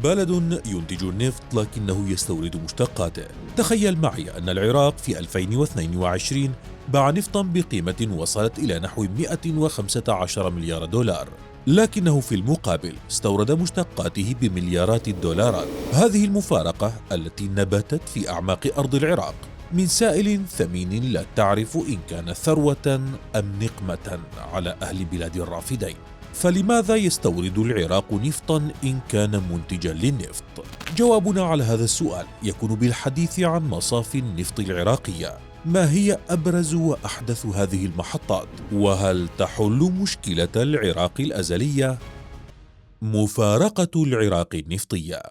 بلد ينتج النفط لكنه يستورد مشتقاته. تخيل معي أن العراق في 2022 باع نفطا بقيمة وصلت إلى نحو 115 مليار دولار، لكنه في المقابل استورد مشتقاته بمليارات الدولارات. هذه المفارقة التي نبتت في أعماق أرض العراق من سائل ثمين لا تعرف إن كان ثروة أم نقمة على أهل بلاد الرافدين. فلماذا يستورد العراق نفطا إن كان منتجا للنفط؟ جوابنا على هذا السؤال يكون بالحديث عن مصافي النفط العراقية. ما هي أبرز وأحدث هذه المحطات؟ وهل تحل مشكلة العراق الأزلية؟ مفارقة العراق النفطية.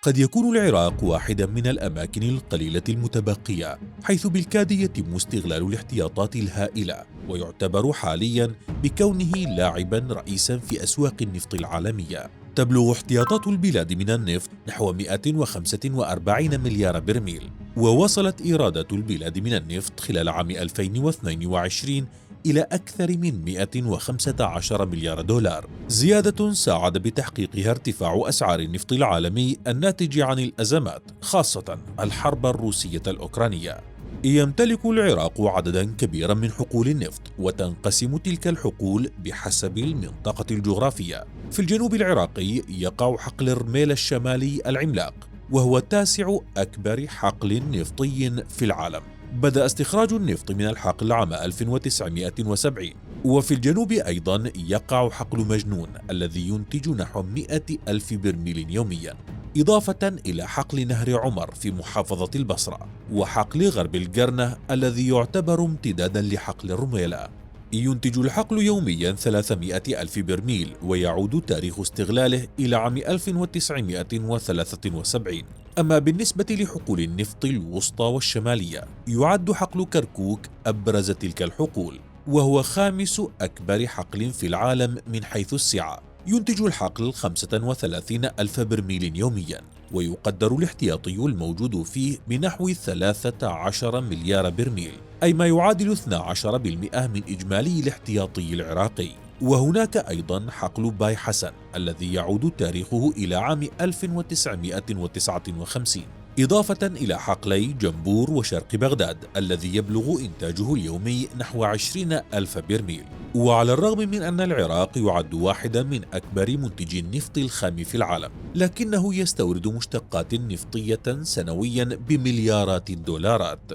قد يكون العراق واحدا من الأماكن القليلة المتبقية حيث بالكاد يتم استغلال الاحتياطات الهائلة، ويعتبر حاليا بكونه لاعبا رئيسا في أسواق النفط العالمية. تبلغ احتياطات البلاد من النفط نحو 145 مليار برميل، ووصلت إيرادات البلاد من النفط خلال عام 2022 إلى أكثر من 115 مليار دولار، زيادة ساعد بتحقيقها ارتفاع أسعار النفط العالمي الناتج عن الأزمات، خاصة الحرب الروسية الأوكرانية. يمتلك العراق عددا كبيرا من حقول النفط، وتنقسم تلك الحقول بحسب المنطقة الجغرافية. في الجنوب العراقي يقع حقل الرميل الشمالي العملاق، وهو تاسع أكبر حقل نفطي في العالم. بدأ استخراج النفط من الحقل عام 1970. وفي الجنوب أيضا يقع حقل مجنون الذي ينتج نحو 100 ألف برميل يوميا، إضافة إلى حقل نهر عمر في محافظة البصرة، وحقل غرب القرنة الذي يعتبر امتدادا لحقل الرميلة. ينتج الحقل يوميا 300 ألف برميل، ويعود تاريخ استغلاله إلى عام 1973. أما بالنسبة لحقول النفط الوسطى والشمالية، يعد حقل كركوك أبرز تلك الحقول، وهو خامس أكبر حقل في العالم من حيث السعة. ينتج الحقل 35 ألف برميل يوميا، ويقدر الاحتياطي الموجود فيه بنحو 13 مليار برميل، أي ما يعادل 12% من إجمالي الاحتياطي العراقي. وهناك أيضا حقل باي حسن الذي يعود تاريخه إلى عام 1959، إضافة إلى حقلي جنبور وشرق بغداد الذي يبلغ إنتاجه اليومي نحو 20 ألف برميل. وعلى الرغم من أن العراق يعد واحدا من أكبر منتجي النفط الخام في العالم، لكنه يستورد مشتقات نفطية سنويا بمليارات الدولارات.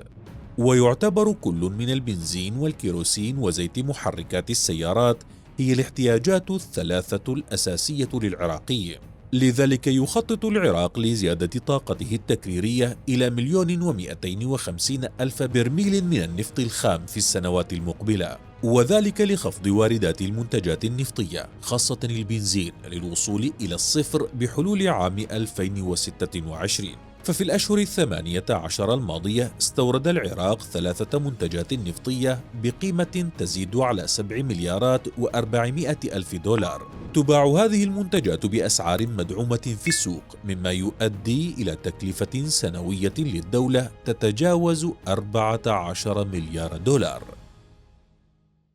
ويعتبر كل من البنزين والكيروسين وزيت محركات السيارات هي الاحتياجات الثلاثة الأساسية للعراقي. لذلك يخطط العراق لزيادة طاقته التكريرية إلى 1,250,000 برميل من النفط الخام في السنوات المقبلة، وذلك لخفض واردات المنتجات النفطية خاصة البنزين للوصول إلى الصفر بحلول عام 2026. ففي الأشهر 18 الماضية استورد العراق 3 منتجات نفطية بقيمة تزيد على 7 مليارات و400 ألف دولار. تباع هذه المنتجات بأسعار مدعومة في السوق، مما يؤدي إلى تكلفة سنوية للدولة تتجاوز 14 مليار دولار.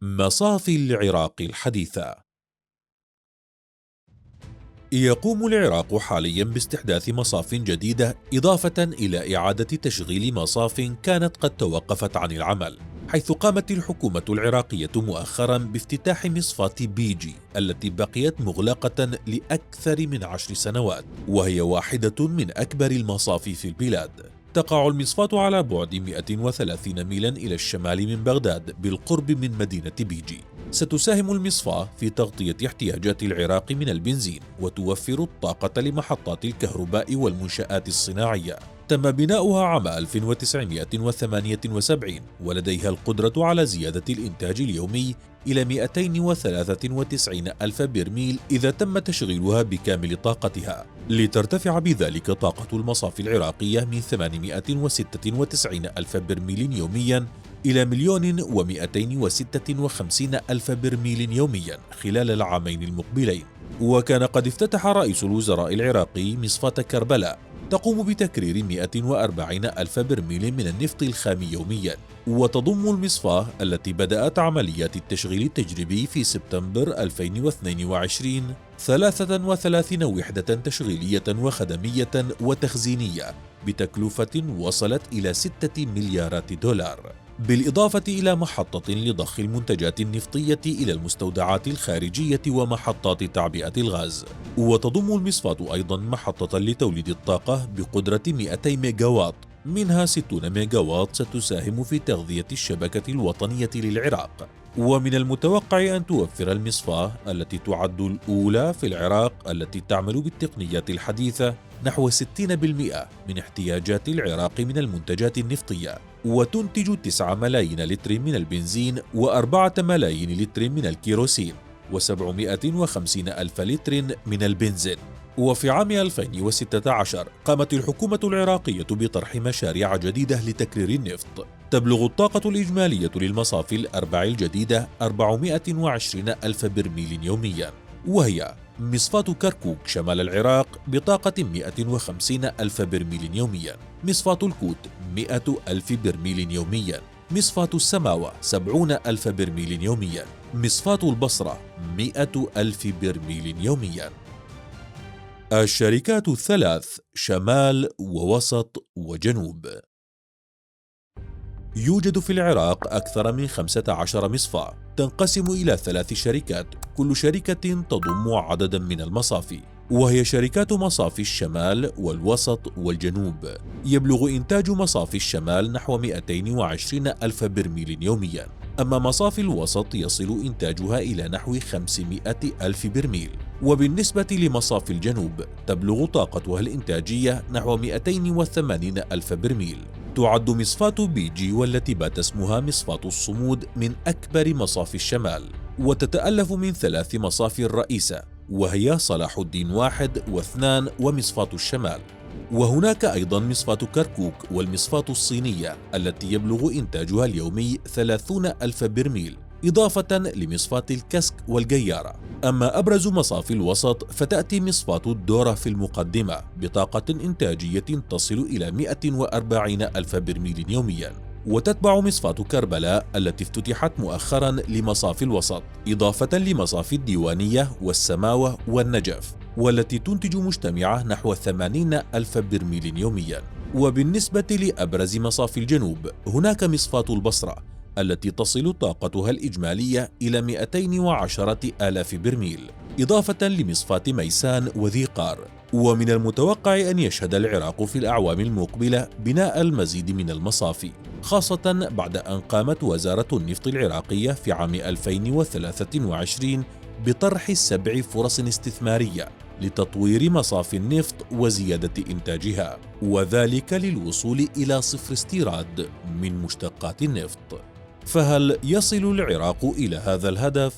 مصافي العراق الحديثة. يقوم العراق حاليا باستحداث مصاف جديدة، إضافة إلى إعادة تشغيل مصاف كانت قد توقفت عن العمل، حيث قامت الحكومة العراقية مؤخرا بافتتاح مصفاة بيجي التي بقيت مغلقة لأكثر من 10 سنوات، وهي واحدة من أكبر المصافي في البلاد. تقع المصفاة على بعد 130 ميلا إلى الشمال من بغداد بالقرب من مدينة بيجي. ستساهم المصفاة في تغطية احتياجات العراق من البنزين، وتوفر الطاقة لمحطات الكهرباء والمنشآت الصناعية. تم بناؤها عام 1978، ولديها القدرة على زيادة الإنتاج اليومي إلى 293 ألف برميل إذا تم تشغيلها بكامل طاقتها، لترتفع بذلك طاقة المصافي العراقية من 896 ألف برميل يوميا إلى 1,256 ألف برميل يوميا خلال العامين المقبلين. وكان قد افتتح رئيس الوزراء العراقي مصفاة كربلاء تقوم بتكرير 140 ألف برميل من النفط الخام يومياً، وتضم المصفاة التي بدأت عمليات التشغيل التجريبي في سبتمبر 2022 33 وحدة تشغيلية وخدمية وتخزينية بتكلفة وصلت إلى 6 مليارات دولار، بالإضافة إلى محطة لضخ المنتجات النفطية إلى المستودعات الخارجية ومحطات تعبئة الغاز. وتضم المصفاة أيضا محطة لتوليد الطاقة بقدرة 200 ميجاوات، منها 60 ميجاوات ستساهم في تغذية الشبكة الوطنية للعراق. ومن المتوقع أن توفر المصفاة التي تعد الأولى في العراق التي تعمل بالتقنيات الحديثة نحو 60% من احتياجات العراق من المنتجات النفطية، وتنتج 9 ملايين لتر من البنزين و4 ملايين لتر من الكيروسين و750 ألف لتر من البنزين. وفي عام 2016 قامت الحكومة العراقية بطرح مشاريع جديدة لتكرير النفط. تبلغ الطاقة الإجمالية للمصافي الأربع الجديدة 420 ألف برميل يومياً، وهي مصفاة كركوك شمال العراق بطاقة 150 ألف برميل يومياً، مصفاة الكوت 100 ألف برميل يومياً، مصفاة السماوة 70 ألف برميل يومياً، مصفاة البصرة 100 ألف برميل يومياً. الشركات الثلاث شمال ووسط وجنوب. يوجد في العراق أكثر من 15 مصفاة تنقسم إلى 3 شركات، كل شركة تضم عددا من المصافي، وهي شركات مصافي الشمال والوسط والجنوب. يبلغ إنتاج مصافي الشمال نحو 220 ألف برميل يومياً، أما مصافي الوسط يصل إنتاجها إلى نحو 500 ألف برميل. وبالنسبة لمصافي الجنوب تبلغ طاقتها الإنتاجية نحو 280 ألف برميل. تعد مصفاة بيجي والتي بات اسمها مصفاة الصمود من أكبر مصافي الشمال، وتتألف من 3 مصافي رئيسة، وهي صلاح الدين 1 و2 ومصفاة الشمال. وهناك أيضا مصفاة كركوك والمصفاة الصينية التي يبلغ إنتاجها اليومي 30 ألف برميل، إضافة لمصفاة الكسك والجيارة. أما أبرز مصافي الوسط فتأتي مصفاة الدورة في المقدمة بطاقة إنتاجية تصل إلى 140 ألف برميل يومياً، وتتبع مصفاة كربلاء التي افتتحت مؤخراً لمصافي الوسط، إضافة لمصافي الديوانية والسماوة والنجف، والتي تنتج مجتمعة نحو 80 ألف برميل يومياً. وبالنسبة لأبرز مصافي الجنوب هناك مصفاة البصرة التي تصل طاقتها الإجمالية إلى 210 آلاف برميل، إضافة لمصفاة ميسان وذي قار. ومن المتوقع أن يشهد العراق في الأعوام المقبلة بناء المزيد من المصافي، خاصة بعد أن قامت وزارة النفط العراقية في عام 2023 بطرح 7 فرص استثمارية لتطوير مصافي النفط وزيادة إنتاجها، وذلك للوصول إلى صفر استيراد من مشتقات النفط. فهل يصل العراق إلى هذا الهدف؟